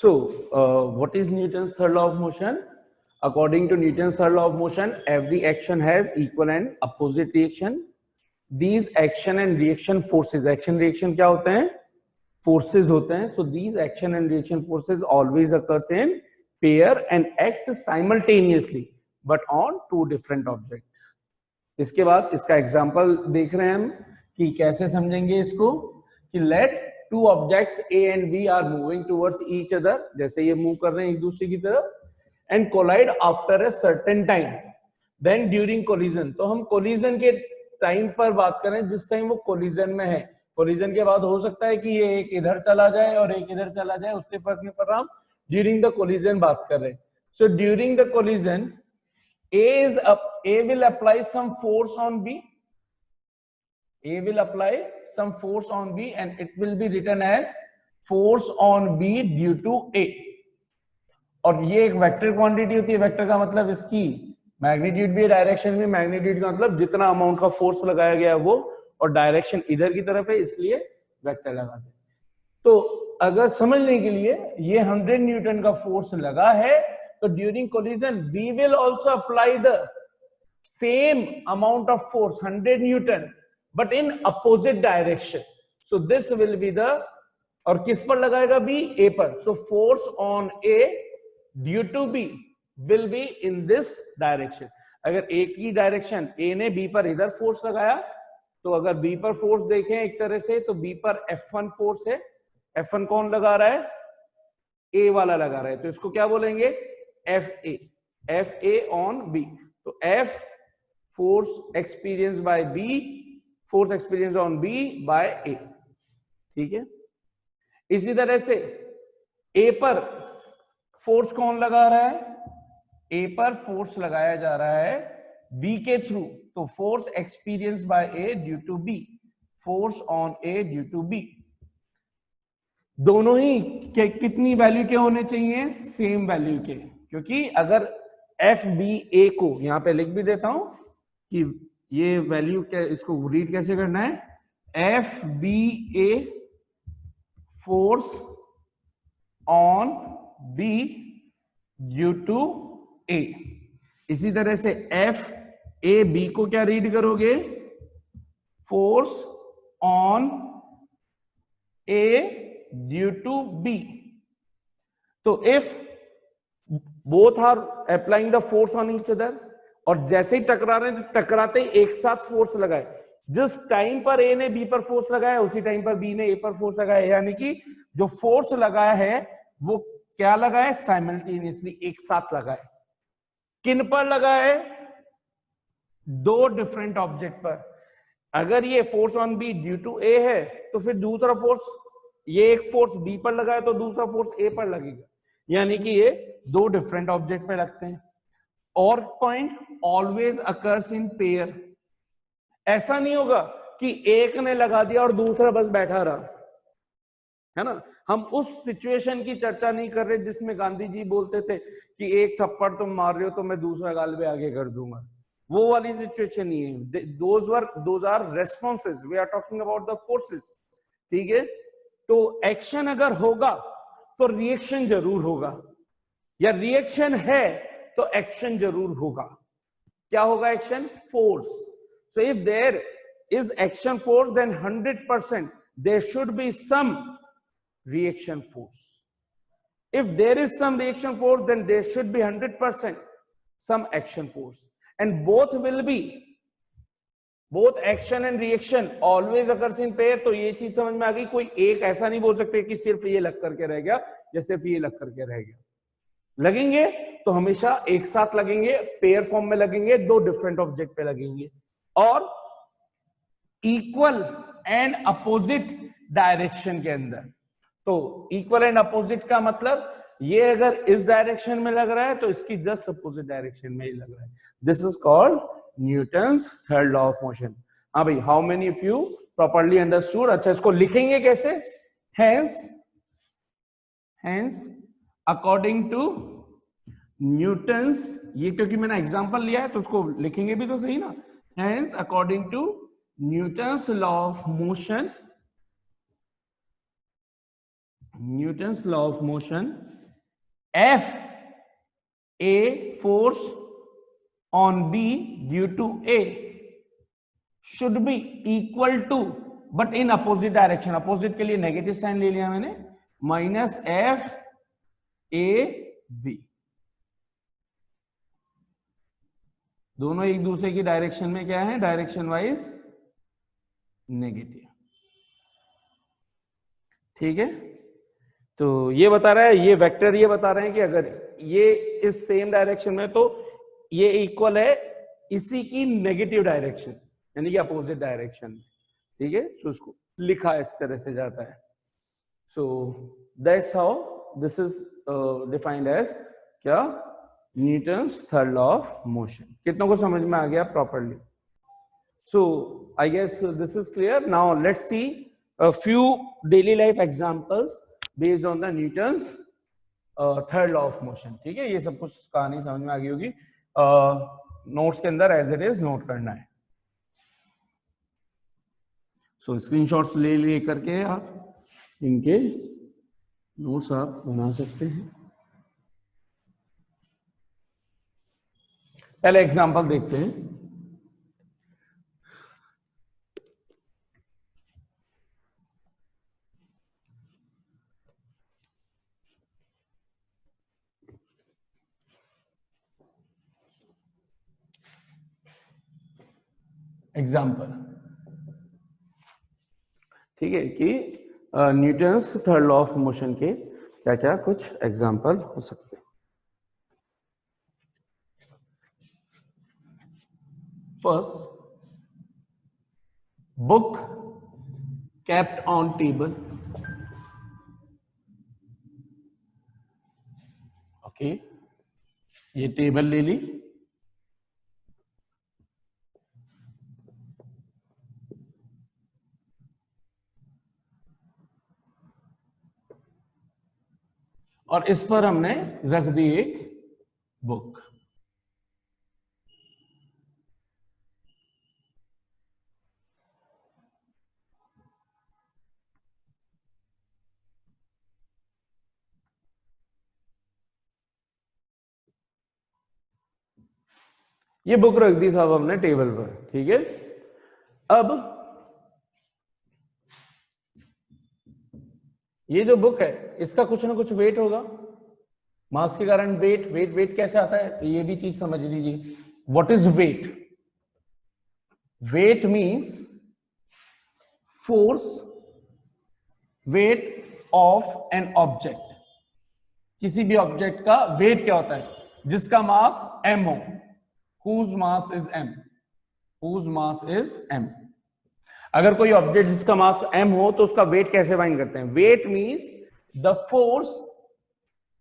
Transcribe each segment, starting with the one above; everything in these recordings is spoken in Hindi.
So, what is Newton's third law of motion? According to Newton's third law of motion, every action has equal and opposite reaction. These action and reaction forces, action reaction क्या होते हैं? Forces होते हैं. So these action and reaction forces always occurs in pair and act simultaneously, but on two different objects. इसके बाद इसका एग्जाम्पल देख रहे हैं हम कि कैसे समझेंगे इसको कि let two objects A and B are moving towards each other, जैसे ये मूव कर रहे हैं एक दूसरे की तरफ, and collide after a certain time, then during collision. तो हम कोलिजन के टाइम पर बात करें जिस टाइम वो कोलिजन में है. कोलिजन के बाद हो सकता है कि ये एक इधर चला जाए और एक इधर चला जाए, उससे फर्क नहीं पड़ रहा. हम ड्यूरिंग द कोलिजन बात कर रहे हैं. So during the collision A will apply some force on B. A will apply some force on B and it will be written as force on B due to A. और ये एक वेक्टर क्वांटिटी होती है. वेक्टर का मतलब इसकी मैग्नीट्यूड भी, डायरेक्शन भी. मैग्नीट्यूड का मतलब जितना अमाउंट का फोर्स लगाया गया है वो, और डायरेक्शन इधर की तरफ है इसलिए वेक्टर लगाते हैं. तो अगर समझने के लिए ये 100 न्यूटन का फोर्स लगा है तो during collision B will also apply the same amount of force 100 Newton but in opposite direction. So this will be the, और किस पर लगाएगा B? A पर. So force on A due to B will be in this direction. अगर A की डायरेक्शन, A ने B पर इधर फोर्स लगाया, तो अगर B पर फोर्स देखें एक तरह से तो B पर F1 फोर्स है. F1 कौन लगा रहा है? A वाला लगा रहा है. तो इसको क्या बोलेंगे? FA. FA on B. तो F force experienced by B, force experienced on B by A. ठीक है. इसी तरह से A पर फोर्स कौन लगा रहा है? A पर फोर्स लगाया जा रहा है B के थ्रू. तो force experience by A due to B, force on A due to B. दोनों ही कितनी वैल्यू के होने चाहिए? सेम वैल्यू के. क्योंकि अगर एफ बी ए को, यहां पे लिख भी देता हूं कि ये वैल्यू क्या, इसको रीड कैसे करना है? F B A force on B due to A. इसी तरह से एफ ए बी को क्या रीड करोगे? Force on A due to B. तो if both are applying the force on each other, और जैसे ही टकरा रहे हैं तो टकराते ही एक साथ फोर्स लगाए. जिस टाइम पर ए ने बी पर फोर्स लगाया उसी टाइम पर बी ने ए पर फोर्स लगाया. यानी कि जो फोर्स लगाया है वो क्या लगाया? साइमल्टेनियसली, एक साथ लगाए. किन पर लगाए? दो डिफरेंट ऑब्जेक्ट पर. अगर ये force on B due to A है तो फिर दूसरा फोर्स, ये एक फोर्स बी पर लगाए तो दूसरा फोर्स ए पर लगेगा. यानी कि ये दो डिफरेंट ऑब्जेक्ट पे लगते हैं. और point always occurs in pair. ऐसा नहीं होगा कि एक ने लगा दिया और दूसरा बस बैठा रहा, है ना. हम उस सिचुएशन की चर्चा नहीं कर रहे जिसमें गांधी जी बोलते थे कि एक थप्पड़ तुम मार रहे हो तो मैं दूसरा गाल पे आगे कर दूंगा. वो वाली सिचुएशन नहीं है. Those are responses. We are talking about the forces. ठीक है. तो एक्शन अगर होगा तो रिएक्शन जरूर होगा, या रिएक्शन है तो एक्शन जरूर होगा. क्या होगा action? Force. So if there is action force then 100% there should be some reaction force. If there is some reaction force then there should be 100% some action force. And both will be, both action and reaction always occurs in pair. तो ये चीज समझ में आ गई. कोई एक ऐसा नहीं बोल सकते कि सिर्फ ये लग करके रह गया या सिर्फ ये लग करके रह गया. लगेंगे तो हमेशा एक साथ लगेंगे, पेयर फॉर्म में लगेंगे, दो डिफरेंट ऑब्जेक्ट पे लगेंगे, और इक्वल एंड अपोजिट डायरेक्शन के अंदर. तो इक्वल एंड अपोजिट का मतलब ये अगर इस डायरेक्शन में लग रहा है तो इसकी जस्ट अपोजिट डायरेक्शन में ही लग रहा है. This is called Newton's third law of motion. हाँ भाई, how many of you properly understood? अच्छा, इसको लिखेंगे कैसे? हेंस अकॉर्डिंग टू न्यूटन्स, ये क्योंकि मैंने एग्जांपल लिया है तो उसको लिखेंगे भी तो सही ना. Hence according to Newton's law of motion, Newton's law of motion, F A force on B due to A should be equal to, but in opposite direction. Opposite के लिए नेगेटिव साइन ले लिया मैंने, माइनस F A B. दोनों एक दूसरे की डायरेक्शन में क्या है, डायरेक्शन वाइज नेगेटिव. ठीक है, तो ये बता रहा है, ये वेक्टर ये बता रहे हैं कि अगर ये इस सेम डायरेक्शन में तो ये इक्वल है इसी की नेगेटिव डायरेक्शन, यानी कि अपोजिट डायरेक्शन में. ठीक है, तो उसको लिखा इस तरह से जाता है. So that's how this is defined as क्या, Newton's third law of motion. कितनों को समझ में आ गया properly? So I guess this is clear. Now let's see a few daily life examples based on the Newton's third law of motion. ठीक है, ये सब कुछ कहानी समझ में आ गई होगी. नोट्स के अंदर एज इट इज नोट करना है. सो स्क्रीनशॉट्स ले करके आप इनके नोट्स आप बना सकते हैं. पहले एग्जांपल देखते हैं. एग्जाम्पल, ठीक है, कि Newton's third law of motion के क्या क्या कुछ एग्जाम्पल हो सकते हैं. First, book kept on table. Okay, ये टेबल ले ली. और इस पर हमने रख दी एक बुक. ये बुक रख दी साहब हमने टेबल पर. ठीक है, अब ये जो बुक है इसका कुछ ना कुछ वेट होगा. मास के कारण वेट वेट वेट कैसे आता है, तो ये भी चीज समझ लीजिए. What is weight? Weight means force, weight of an object. किसी भी ऑब्जेक्ट का वेट क्या होता है? जिसका मास m हो. whose mass is m? whose mass is m? अगर कोई ऑब्जेक्ट जिसका मास m हो तो उसका वेट कैसे फाइंड करते हैं? Weight means the force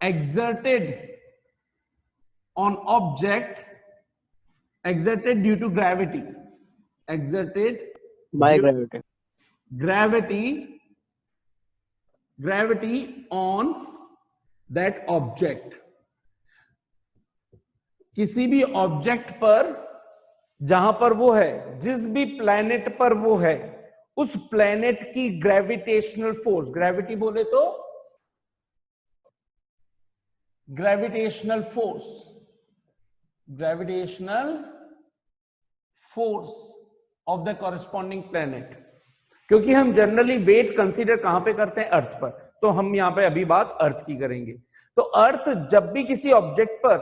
exerted on object, exerted due to gravity, exerted by gravity, gravity on that object. किसी भी ऑब्जेक्ट पर जहां पर वो है, जिस भी प्लैनेट पर वो है, उस प्लैनेट की ग्रेविटेशनल फोर्स, ग्रेविटी बोले तो gravitational force of the corresponding planet. क्योंकि हम जनरली वेट कंसीडर कहां पे करते हैं? अर्थ पर. तो हम यहां पे अभी बात अर्थ की करेंगे. तो अर्थ जब भी किसी ऑब्जेक्ट पर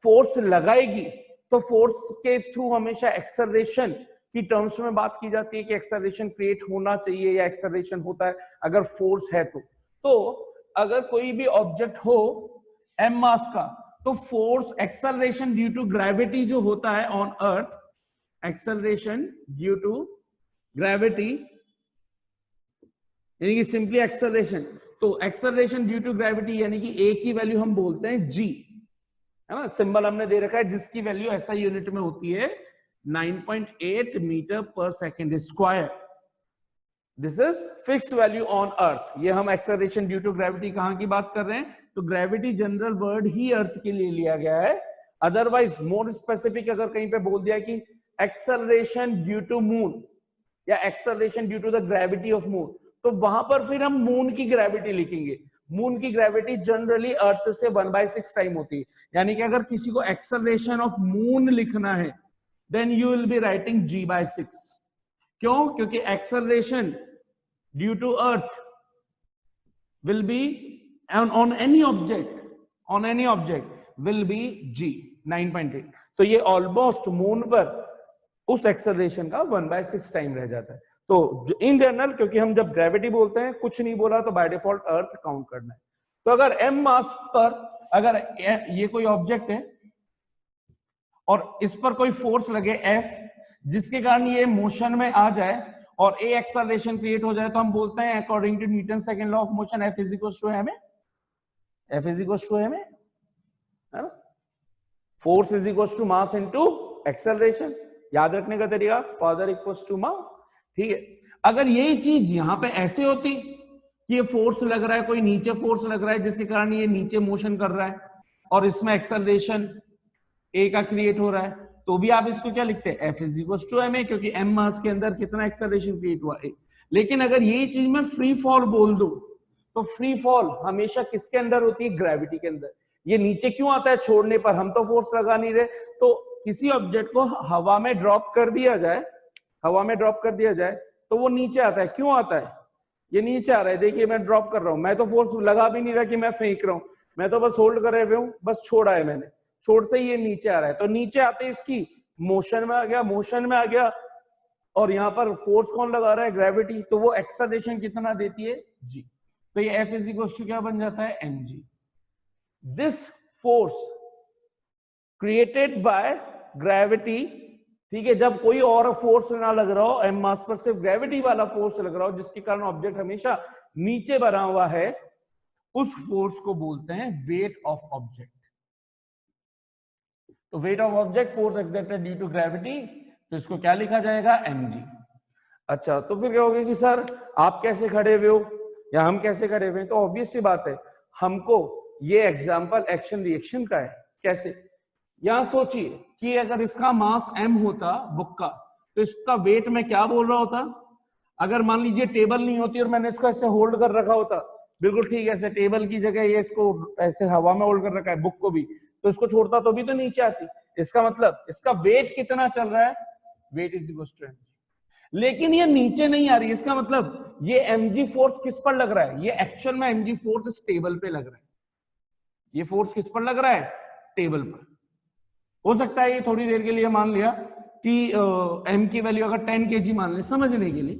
फोर्स लगाएगी तो फोर्स के थ्रू हमेशा एक्सेलरेशन की टर्म्स में बात की जाती है कि एक्सेलरेशन क्रिएट होना चाहिए या एक्सेलरेशन होता है अगर फोर्स है तो अगर कोई भी ऑब्जेक्ट हो m मास का, तो force acceleration due to gravity जो होता है on earth, acceleration due to gravity यानी कि सिंपली एक्सेलरेशन. तो एक्सेलरेशन ड्यू टू ग्रेविटी यानी कि a की वैल्यू हम बोलते हैं g, है ना. सिंबल हमने दे रखा है जिसकी वैल्यू ऐसा यूनिट में होती है 9.8 मीटर पर second square. This is fixed value on earth. ये हम एक्सेलरेशन ड्यू टू ग्रेविटी कहां की बात कर रहे हैं? तो ग्रेविटी जनरल वर्ड ही अर्थ के लिए लिया गया है. अदरवाइज मोर स्पेसिफिक अगर कहीं पे बोल दिया कि एक्सेलरेशन ड्यू टू मून या acceleration due to the gravity of moon, तो वहां पर फिर हम मून की ग्रेविटी लिखेंगे. मून की ग्रेविटी जनरली अर्थ से 1/6 टाइम होती है, यानी कि अगर किसी को एक्सेलरेशन ऑफ मून लिखना है then you will be writing g/6। क्यों? क्योंकि acceleration due to earth will be on any object will be g 9.8। तो ये ऑलमोस्ट मून पर उस एक्सेलरेशन का 1/6 टाइम रह जाता है। तो इन जनरल, क्योंकि हम जब ग्रेविटी बोलते हैं कुछ नहीं बोला तो बाय डिफॉल्ट अर्थ काउंट करना है। तो अगर m मास पर अगर ये कोई ऑब्जेक्ट है और इस पर कोई फोर्स लगे F, जिसके कारण ये मोशन में आ जाए और ए एक्सेलरेशन क्रिएट हो जाए, तो हम बोलते हैं according to Newton second law of motion F is equal to m, F is equal to m, है ना। Force is equal to mass into acceleration, याद रखने का तरीका फादर इक्वल्स टू मास। ठीक है, अगर यही चीज यहां पे ऐसे होती कि ये फोर्स लग रहा है, कोई नीचे फोर्स लग रहा है जिसके कारण ये नीचे मोशन कर रहा है और इसमें एक्सेलरेशन ए का क्रिएट हो रहा है, तो भी आप इसको क्या लिखते हैं, F is equal to ma, क्योंकि m मास के अंदर कितना एक्सेलरेशन क्रिएट हुआ है। लेकिन अगर यही चीज मैं फ्री फॉल बोल दूं, तो फ्री फॉल हमेशा किसके अंदर होती है, ग्रेविटी के अंदर। ये नीचे क्यों आता है छोड़ने पर, हम तो फोर्स लगा नहीं रहे। तो किसी ऑब्जेक्ट को हवा में ड्रॉप कर दिया जाए, हवा में ड्रॉप कर दिया जाए तो वो नीचे आता है। क्यों आता है, ये नीचे आ रहा है, देखिए मैं ड्रॉप कर रहा हूं, मैं तो फोर्स लगा भी नहीं रहा कि मैं फेंक रहा हूं, मैं तो बस होल्ड कर रहे हूं, बस छोड़ा है मैंने, छोड़ से ये नीचे आ रहा है। तो नीचे आते इसकी मोशन में आ गया, मोशन में आ गया, और यहां पर फोर्स कौन लगा रहा है, ग्रेविटी, तो वो एक्सेलरेशन कितना देती है, g। तो ये F इज इक्वल टू क्या बन जाता है, mg। This force created by gravity, ठीक है, जब कोई और फोर्स ना लग रहा हो, m मास पर सिर्फ ग्रेविटी वाला फोर्स लग रहा हो जिसके कारण ऑब्जेक्ट हमेशा नीचे बना हुआ है, उस फोर्स को बोलते हैं वेट ऑफ ऑब्जेक्ट। तो weight of object force exerted due to gravity, तो इसको क्या लिखा जाएगा, mg। अच्छा, तो फिर क्या होगा कि सर आप कैसे खड़े हुए हो या हम कैसे खड़े हुए हैं, तो ऑब्वियस सी बात है, हमको ये एग्जांपल एक्शन रिएक्शन का है। कैसे, यहां सोचिए कि अगर इसका मास m होता बुक का, तो इसका वेट मैं क्या बोल रहा होता। अगर मान लीजिए टेबल नहीं होती और मैंने इसको ऐसे होल्ड कर रखा होता, बिल्कुल ठीक है, ऐसे टेबल की जगह ये इसको ऐसे हवा में होल्ड कर रखा है बुक को भी, तो इसको छोड़ता तो भी तो नीचे आती। इसका मतलब इसका वेट कितना चल रहा है, weight is equal to mg। लेकिन ये नीचे नहीं आ रही, इसका मतलब ये mg फोर्स किस पर लग रहा है, ये एक्चुअल में mg फोर्स टेबल पे लग रहा है। ये फोर्स किस पर लग रहा है, टेबल पर। हो सकता है ये थोड़ी देर के लिए मान लिया कि m की वैल्यू अगर 10 kg मान ले समझने के लिए,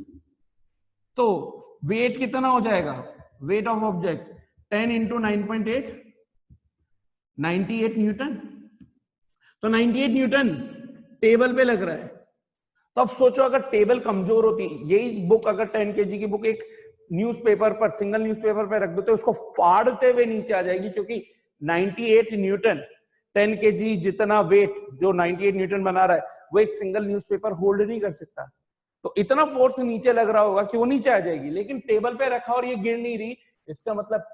तो वेट कितना हो जाएगा, wait of object 10 into 9.8, 98 Newton. तो 98 न्यूटन टेबल पे लग रहा है। तो अब सोचो अगर टेबल कमजोर होती, यही बुक अगर 10 kg की बुक एक न्यूज़पेपर पर, सिंगल न्यूज़पेपर पर रख दो, तो उसको फाड़ते हुए नीचे आ जाएगी, क्योंकि 98 न्यूटन 10 kg जितना वेट जो 98 न्यूटन बना रहा है, वो एक सिंगल न्यूज़पेपर होल्ड नहीं कर सकता। तो इतना फोर्स नीचे लग रहा होगा कि वो नीचे आ जाएगी। लेकिन टेबल पे रखा और ये गिर नहीं रही, इसका मतलब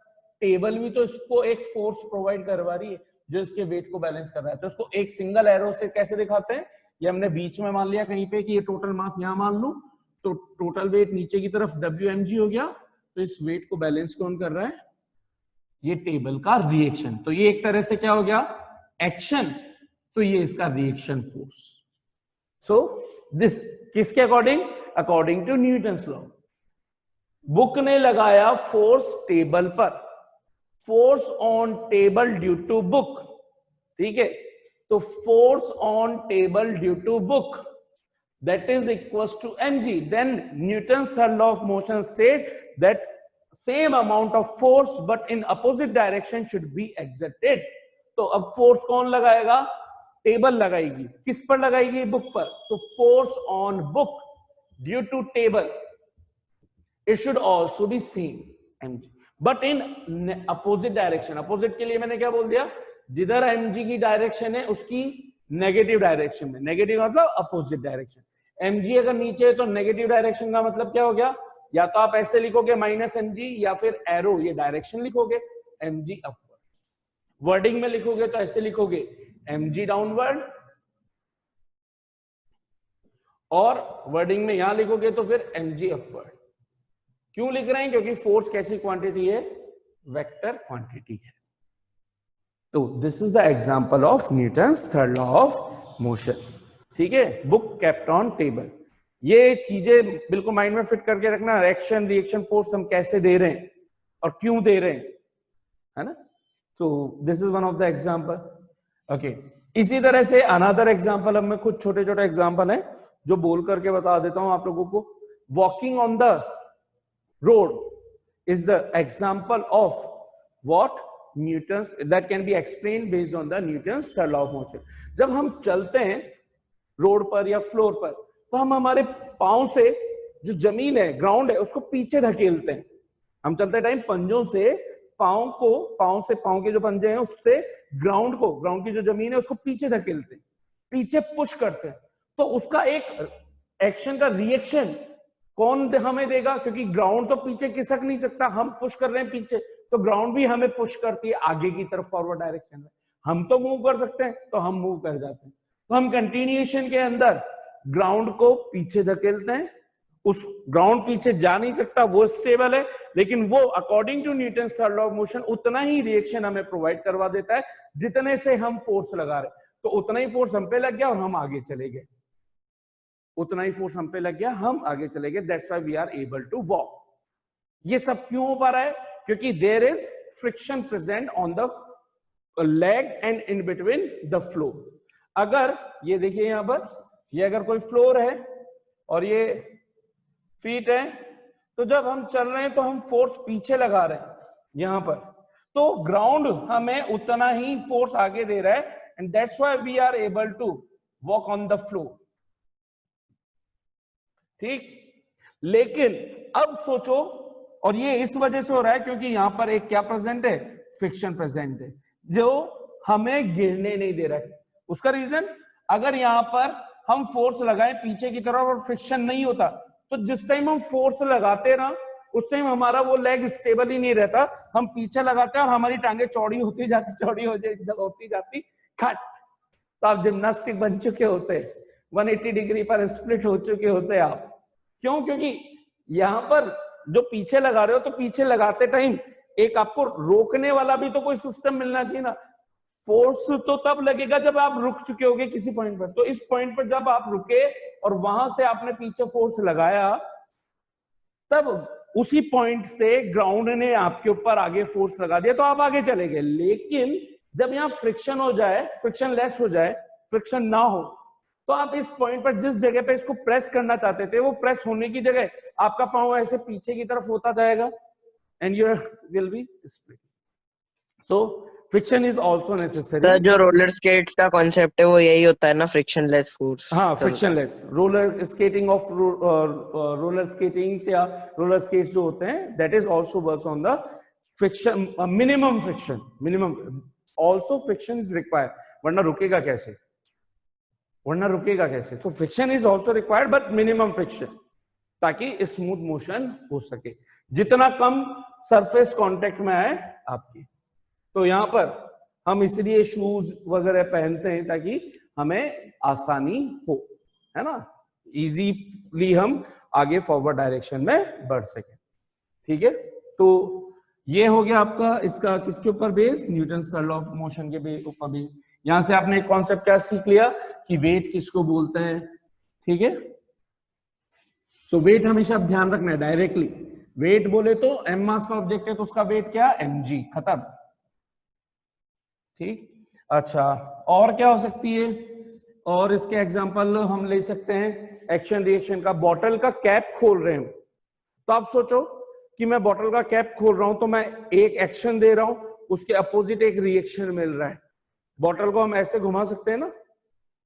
टेबल भी तो इसको एक फोर्स प्रोवाइड करवा रही है जो इसके वेट को बैलेंस कर रहा है। तो इसको एक सिंगल एरो से कैसे दिखाते हैं, ये हमने बीच में मान लिया कहीं पे कि ये टोटल मास यहां मान लूं, तो टोटल वेट नीचे की तरफ WmG हो गया। तो इस वेट को बैलेंस कौन कर रहा है, ये टेबल का रिएक्शन। तो ये एक तरह से क्या हो गया, एक्शन, तो ये इसका रिएक्शन फोर्स। सो दिस किसके according, according to Newton's law. Book ने लगाया फोर्स टेबल पर, force on table due to book, ठीक है, तो force on table due to book that is equals to mg. Then Newton's third law of motion said that same amount of force but in opposite direction should be exerted. तो अब फोर्स कौन लगाएगा, टेबल लगाएगी। किस पर लगाएगी, बुक पर। तो force on book due to table it should also be same mg but in opposite direction। Opposite के लिए मैंने क्या बोल दिया, जिधर mg की डायरेक्शन है उसकी नेगेटिव डायरेक्शन में, नेगेटिव मतलब अपोजिट डायरेक्शन। mg अगर नीचे है तो नेगेटिव डायरेक्शन का मतलब क्या हो गया, या तो आप ऐसे लिखोगे -mg या फिर एरो ये डायरेक्शन लिखोगे mg अपवर्ड। वर्डिंग में लिखोगे तो ऐसे लिखोगे mg डाउनवर्ड, और वर्डिंग में यहां लिखोगे तो फिर mg अपवर्ड। क्यों लिख रहे हैं, क्योंकि फोर्स कैसी क्वांटिटी है, वेक्टर क्वांटिटी है। तो this is the example of Newton's third law of motion. ठीक है, बुक केप्ट ऑन टेबल। ये चीजें बिल्कुल माइंड में फिट करके रखना, एक्शन रिएक्शन फोर्स हम कैसे दे रहे हैं और क्यों दे रहे हैं, है ना। तो this is one of the example. Okay, इसी तरह से अनदर एग्जांपल, अब मैं कुछ छोटे छोटे एग्जांपल है जो बोल करके बता देता हूं आप लोगों को। Walking on the road is the example of what Newton's that can be explained based on the Newton's third law of motion। जब हम चलते हैं रोड पर या फ्लोर पर, तो हम हमारे पांव से जो जमीन है, ग्राउंड है, उसको पीछे धकेलते हैं। हम चलते टाइम पंजों से पांव के जो पंजे हैं उससे ग्राउंड की जो जमीन है उसको पीछे धकेलते हैं, पीछे पुश करते हैं। तो उसका एक एक्शन का रिएक्शन कौन हमें देगा, क्योंकि ग्राउंड तो पीछे खिसक नहीं सकता, हम पुश कर रहे हैं पीछे, तो ग्राउंड भी हमें पुश करती है आगे की तरफ फॉरवर्ड डायरेक्शन में। हम तो मूव कर सकते हैं, तो हम मूव कर जाते हैं। तो हम कंटिन्यूएशन के अंदर ग्राउंड को पीछे धकेलते हैं। उस ग्राउंड पीछे जा नहीं सकता, वो स्टेबल है, लेकिन वो according to Newton's third law of motion उतना ही रिएक्शन हमें प्रोवाइड करवा देता है जितने से हम फोर्स लगा रहे। तो उतना ही फोर्स हम पे लग गया और हम आगे चले गए, उतना ही फोर्स हम पे लग गया, हम आगे चले गए। That's why we are able to walk. ये सब क्यों हो पा रहा है, क्योंकि there is friction present on the leg and in between the floor. अगर ये देखिए यहां पर, ये अगर कोई फ्लोर है और ये फीट है, तो जब हम चल रहे हैं तो हम फोर्स पीछे लगा रहे हैं यहां पर, तो ग्राउंड हमें उतना ही फोर्स आगे दे रहा है, and that's why we are able to walk on the floor. ठीक, लेकिन अब सोचो, और ये इस वजह से हो रहा है क्योंकि यहां पर एक क्या प्रेजेंट है, फ्रिक्शन प्रेजेंट है, जो हमें गिरने नहीं दे रहा है। उसका रीजन, अगर यहां पर हम फोर्स लगाएं पीछे की तरफ और फ्रिक्शन नहीं होता, तो जिस टाइम हम फोर्स लगाते ना, उस टाइम हमारा वो लेग स्टेबल ही नहीं रहता, हम पीछे लगाते हैं और हमारी टांगे चौड़ी होती जाती खट। तो आप जिम्नास्टिक बन चुके होते, 180 डिग्री पर स्प्लिट हो चुके होते आप। क्यों, क्योंकि यहां पर जो पीछे लगा रहे हो, तो पीछे लगाते टाइम एक आपको रोकने वाला भी तो कोई सिस्टम मिलना चाहिए ना। फोर्स तो तब लगेगा जब आप रुक चुके होगे किसी पॉइंट पर। तो इस पॉइंट पर जब आप रुके और वहां से आपने पीछे फोर्स लगाया, तब उसी पॉइंट से ग्राउंड ने आपके ऊपर आगे फोर्स लगा दिया, तो आप आगे चले गए। लेकिन जब यहां फ्रिक्शन हो जाए, फ्रिक्शन लेस हो जाए, फ्रिक्शन ना हो, तो आप इस पॉइंट पर जिस जगह पे इसको प्रेस करना चाहते थे, वो प्रेस होने की जगह आपका पांव ऐसे पीछे की तरफ होता जाएगा, and you will B split. So friction is also necessary. Sir, जो रोलर स्केट का कॉन्सेप्ट है वो यही होता है ना, फ्रिक्शनलेस फोर्स। हाँ, frictionless roller skating of roller skating या रोलर स्केट्स जो होते हैं, that is also works on the friction, minimum friction, minimum also friction is required, वरना रुकेगा कैसे, तो friction is also required but minimum friction, ताकि स्मूथ मोशन हो सके, जितना कम सरफेस कांटेक्ट में आए आपकी। तो यहां पर हम इसलिए शूज वगैरह पहनते हैं ताकि हमें आसानी हो, है ना, इजीली हम आगे फॉरवर्ड डायरेक्शन में बढ़ सके। ठीक है, तो ये हो गया आपका, इसका किसके ऊपर base, Newton's third law of motion के ऊपर बेस। यहां से आपने एक कॉन्सेप्ट क्या सीख लिया कि वेट किसको बोलते हैं। ठीक है, सो वेट हमेशा आप ध्यान रखना है, डायरेक्टली वेट बोले तो एम मास का ऑब्जेक्ट है, तो उसका वेट क्या, mg, खत्म। ठीक, अच्छा, और क्या हो सकती है, और इसके एग्जांपल हम ले सकते हैं एक्शन रिएक्शन का। बॉटल का कैप खोल रहे हैं, तो आप सोचो कि मैं बॉटल का कैप खोल रहा हूं, तो मैं एक एक्शन दे रहा हूं, उसके अपोजिट एक रिएक्शन मिल रहा है। बॉटल को हम ऐसे घुमा सकते हैं ना,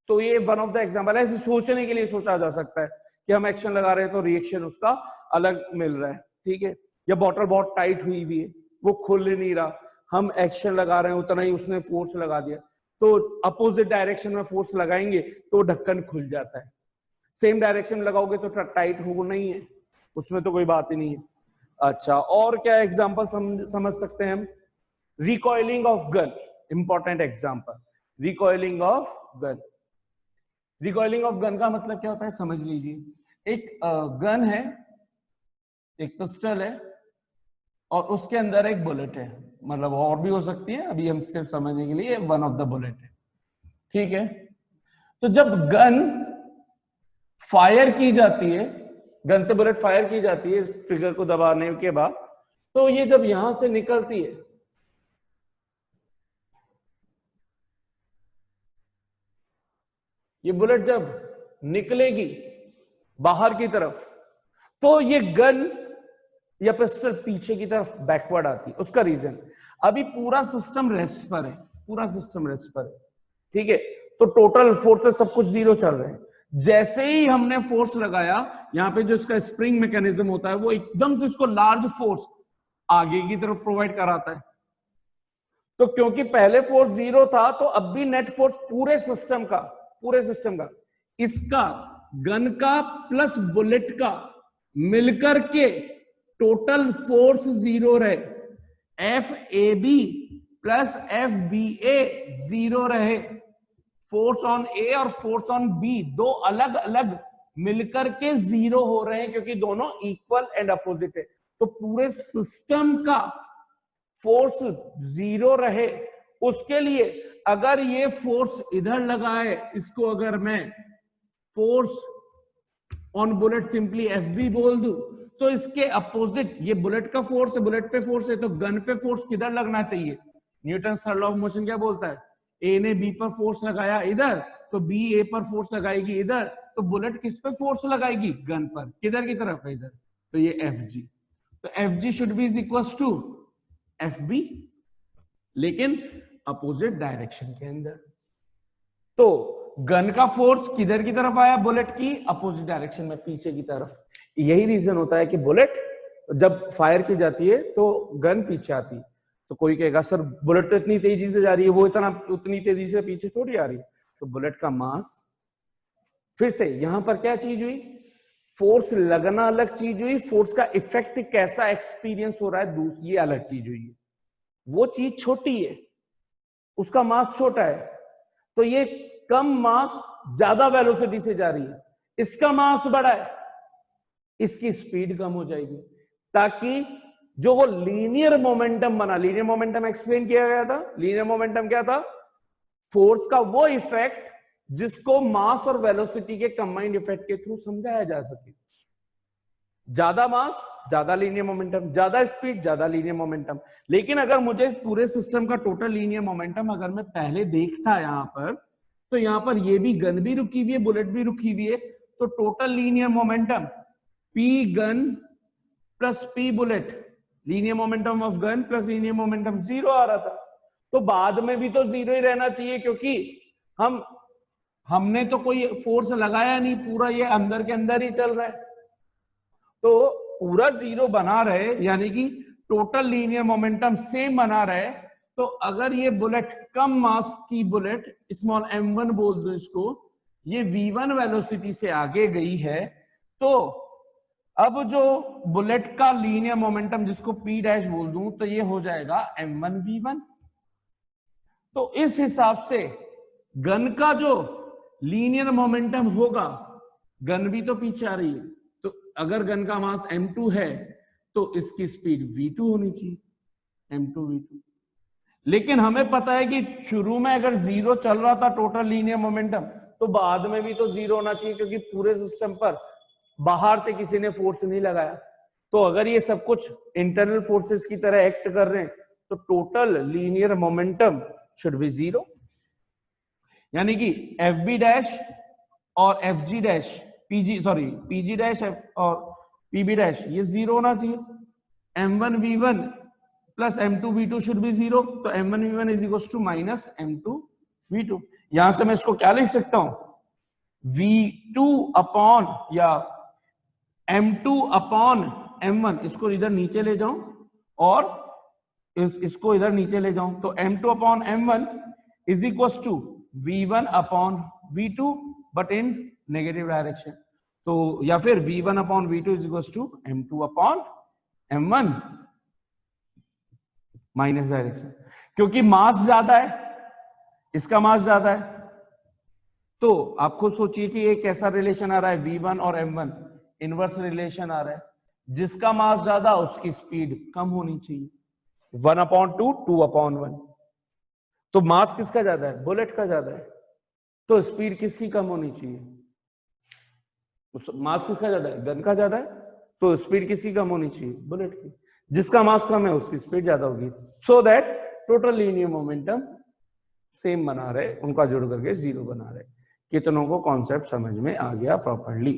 तो ये वन ऑफ द एग्जांपल है। ऐसे सोचने के लिए सोचा जा सकता है कि हम एक्शन लगा रहे हैं तो रिएक्शन उसका अलग मिल रहा है। ठीक है, या बॉटल बहुत टाइट हुई हुई है, वो खुल नहीं रहा, हम एक्शन लगा रहे हैं, उतना ही उसने फोर्स लगा दिया, तो अपोजिट डायरेक्शन में फोर्स लगाएंगे तो ढक्कन खुल जाता है। सेम डायरेक्शन में लगाओगे तो टाइट हो नहीं है, उसमें तो कोई बात ही नहीं है। अच्छा, और क्या एग्जांपल समझ सकते हैं हम, recoiling of gun, important example, recoiling of gun. Recoiling of gun का मतलब क्या होता है, समझ लीजिए। एक गन है, एक पिस्टल है, और उसके अंदर एक बुलेट है, मतलब और भी हो सकती है, अभी हम सिर्फ समझने के लिए वन ऑफ द बुलेट है, ठीक है। तो जब गन फायर की जाती है, गन से बुलेट फायर की जाती है इस ट्रिगर को दबाने के बाद, तो ये जब यहां से निकलती है, ये बुलेट जब निकलेगी बाहर की तरफ, तो ये गन या पिस्टल पीछे की तरफ बैकवर्ड आती है। उसका रीजन, अभी पूरा सिस्टम रेस्ट पर है, पूरा सिस्टम रेस्ट पर है, ठीक है। तो टोटल फोर्सेस सब कुछ जीरो चल रहे हैं। जैसे ही हमने फोर्स लगाया, यहां पे जो इसका स्प्रिंग मैकेनिज्म होता है वो एकदम से इसको लार्ज फोर्स आगे की तरफ प्रोवाइड कराता है। तो क्योंकि पहले फोर्स जीरो था, तो अब भी नेट फोर्स पूरे सिस्टम का इसका गन का प्लस बुलेट का मिलकर के टोटल फोर्स जीरो रहे। F A B plus F B A zero रहे। फोर्स ऑन ए और फोर्स ऑन बी दो अलग अलग मिलकर के जीरो हो रहे हैं, क्योंकि दोनों इक्वल एंड अपोजिट है। तो पूरे सिस्टम का फोर्स जीरो रहे, उसके लिए अगर ये फोर्स इधर लगा है, इसको अगर मैं force on bullet simply F B बोल दूं, तो इसके अपोजिट ये बुलेट का फोर्स है, बुलेट पे फोर्स है, तो गन पे फोर्स किधर लगना चाहिए? Newton third law of motion क्या बोलता है? ए ने बी पर फोर्स लगाया इधर, तो बी ए पर फोर्स लगाएगी इधर, तो बुलेट किस पे फोर्स लगाएगी? गन पर। किधर की तरफ है? इधर। तो ये एफ जी, तो F G should be is equal to F B, लेकिन अपोजिट डायरेक्शन के अंदर। तो गन का फोर्स किधर की तरफ आया? बुलेट की अपोजिट डायरेक्शन में, पीछे की तरफ। यही रीजन होता है कि बुलेट जब फायर की जाती है तो गन पीछे आती है। तो कोई कहेगा सर बुलेट तो इतनी तेजी से जा रही है, वो उतनी तेजी से पीछे थोड़ी आ रही है। तो बुलेट का मास, फिर से यहां पर क्या चीज हुई? फोर्स लगना अलग चीज हुई, फोर्स का इफेक्ट कैसा एक्सपीरियंस हो रहा है दूसरी अलग चीज हुई है। वो चीज छोटी है, उसका मास छोटा है, तो ये कम मास ज्यादा वेलोसिटी से जा रही है, इसका मास बड़ा है, इसकी स्पीड कम हो जाएगी, ताकि जो वो लीनियर मोमेंटम बना, लीनियर मोमेंटम एक्सप्लेन किया गया था। लीनियर मोमेंटम क्या था? फोर्स का वो इफेक्ट जिसको मास और वेलोसिटी के कंबाइंड इफेक्ट के थ्रू समझाया जा सके। ज्यादा मास ज्यादा लीनियर मोमेंटम, ज्यादा स्पीड ज्यादा लीनियर मोमेंटम। लेकिन अगर मुझे पूरे सिस्टम का टोटल लीनियर मोमेंटम अगर मैं पहले देखता यहां पर, तो यहां पर ये भी गन भी रुकी हुई है, बुलेट भी रुकी हुई है, तो total linear momentum P gun plus P bullet, linear momentum of gun plus linear momentum zero आ रहा था। तो बाद में भी तो जीरो ही रहना चाहिए, क्योंकि हमने तो कोई फोर्स लगाया नहीं, पूरा ये अंदर के अंदर ही चल रहा है। तो पूरा जीरो बना रहे, यानी कि टोटल लीनियर मोमेंटम सेम बना रहे। तो अगर ये बुलेट कम मास की बुलेट, स्मॉल m1 बोल दो इसको, ये v1 वेलोसिटी से आगे गई है, तो अब जो बुलेट का लीनियर मोमेंटम जिसको p डैश बोल दूं, तो ये हो जाएगा m1 v1। तो इस हिसाब से गन का जो लीनियर मोमेंटम होगा, गन भी तो पीछे आ रही है, तो अगर गन का मास m2 है तो इसकी स्पीड v2 होनी चाहिए, m2 v2। लेकिन हमें पता है कि शुरू में अगर जीरो चल रहा था टोटल लीनियर मोमेंटम, तो बाद में भी तो जीरो होना चाहिए, क्योंकि पूरे सिस्टम पर बाहर से किसी ने फोर्स नहीं लगाया। तो अगर ये सब कुछ इंटरनल फोर्सेस की तरह एक्ट कर रहे हैं, तो total linear momentum should be zero, यानी कि एफ बी डैश और F G dash, PG dash और पीबी डैश ये जीरो होना चाहिए। m1 v1 plus m2 v2 should be zero, तो m1 v1 is equal to minus m2 v2। यहां से मैं इसको क्या लिख सकता हूं? v2 अपॉन या m2 अपॉन m1, इसको इधर नीचे ले जाऊं और इसको इधर नीचे ले जाऊं, तो m2 upon m1 is equal to v1 upon v2 but in negative direction. तो या फिर v1 upon v2 is equal to m2 upon m1 minus direction, क्योंकि मास ज्यादा है, इसका मास ज्यादा है। तो आप खुद सोचिए कि ये कैसा रिलेशन आ रहा है, v1 और m1 इनवर्स रिलेशन आ रहा है। जिसका मास ज्यादा उसकी स्पीड कम होनी चाहिए, 1/2, 2/1। तो मास किसका ज्यादा है? बुलेट का ज्यादा है, तो स्पीड किसकी कम होनी चाहिए? मास किसका ज्यादा है? गन का ज्यादा है, तो स्पीड किसकी कम होनी चाहिए? बुलेट की। जिसका मास कम है उसकी स्पीड ज्यादा होगी, so that total linear momentum same बना रहे, उनका जोड़ करके 0 बना रहे। कितनों को कॉन्सेप्ट समझ में आ गया प्रॉपरली?